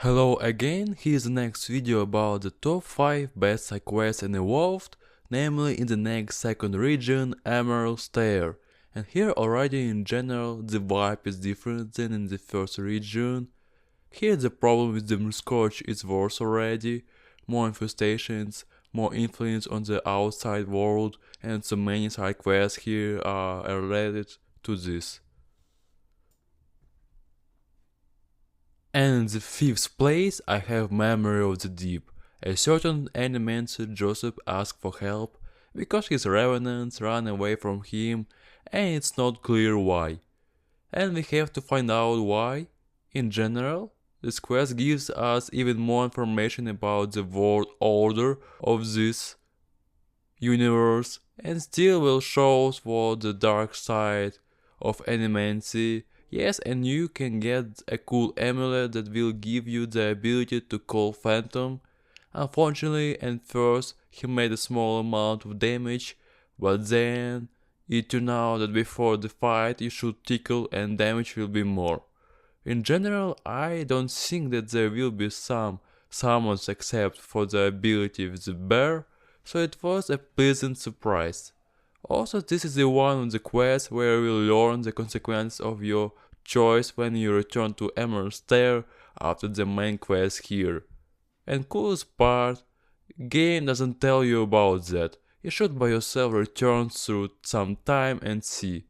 Hello again, here's the next video about the top 5 best side quests in Avowed, namely in the next second region, Emerald Stair. And here already in general the vibe is different than in the first region. Here the problem with the Scorch is worse already, more infestations, more influence on the outside world, and so many side quests here are related to this. And in the 5th place, I have Memory of the Deep. A certain Animancer Joseph asks for help because his revenants run away from him and it's not clear why. And we have to find out why. In general, this quest gives us even more information about the world order of this universe and still will show us what the dark side of Animancy. Yes, and you can get a cool amulet that will give you the ability to call Phantom. Unfortunately, at first he made a small amount of damage, but then it turned out that before the fight you should tickle and damage will be more. In general, I don't think that there will be some summons except for the ability with the bear, so it was a pleasant surprise. Also, this is the one of the quests where you will learn the consequences of your choice when you return to Emerald Stair after the main quest here. And coolest part, game doesn't tell you about that. You should by yourself return through some time and see.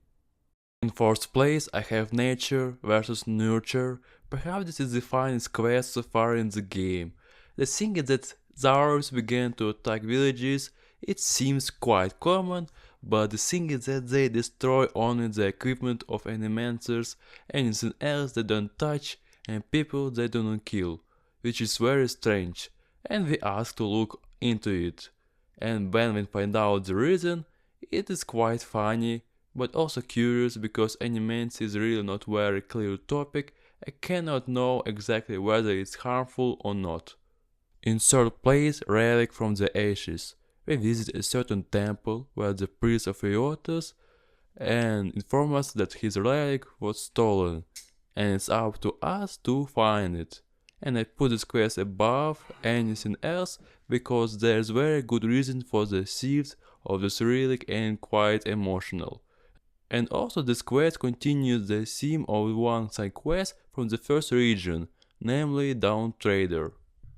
In 4th place I have Nature vs Nurture. Perhaps this is the finest quest so far in the game. The thing is that Zauros began to attack villages. It seems quite common, but the thing is that they destroy only the equipment of Animancers, anything else they don't touch, and people they do not kill, which is very strange, and we ask to look into it. And when we find out the reason, it is quite funny, but also curious because Animancy is really not very clear topic. I cannot know exactly whether it's harmful or not. In 3rd place, Relic from the Ashes. We visit a certain temple where the priest of Eotos and inform us that his relic was stolen, and it's up to us to find it. And I put this quest above anything else because there's very good reason for the thieves of this relic and quite emotional. And also this quest continues the theme of one side quest from the first region, namely Dawn Trader.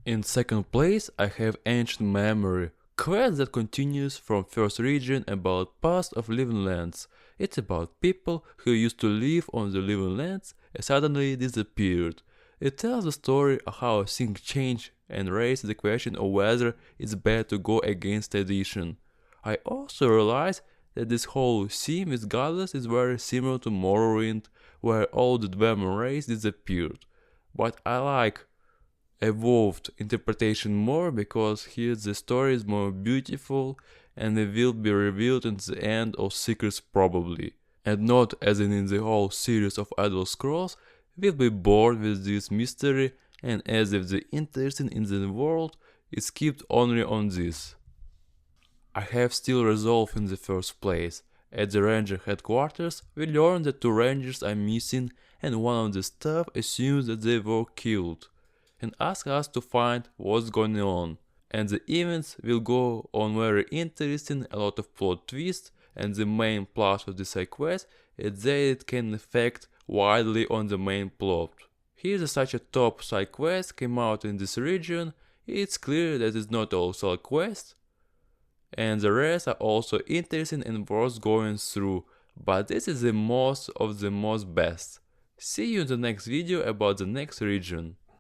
In 2nd place I have Ancient Memory, quest that continues from first region about past of living lands. It's about people who used to live on the living lands and suddenly disappeared. It tells the story of how things change and raises the question of whether it's better to go against tradition. I also realized that this whole theme with goddess is very similar to Morrowind, where all the Dwemer race disappeared. But I like Avowed interpretation more because here the story is more beautiful and it will be revealed in the end of Secrets probably. And not as in the whole series of Elder Scrolls, we'll be bored with this mystery and as if the interest in the world is kept only on this. I have still resolve in the first place. At the ranger headquarters, we learn that 2 rangers are missing and one of the staff assumes that they were killed and asks us to find what's going on. And the events will go on very interesting, a lot of plot twists, and the main plot of the side quest is that it can affect widely on the main plot. Here's such a top side quest came out in this region. It's clear that it's not all side quests, and the rest are also interesting and worth going through, but this is the most of the most best. See you in the next video about the next region.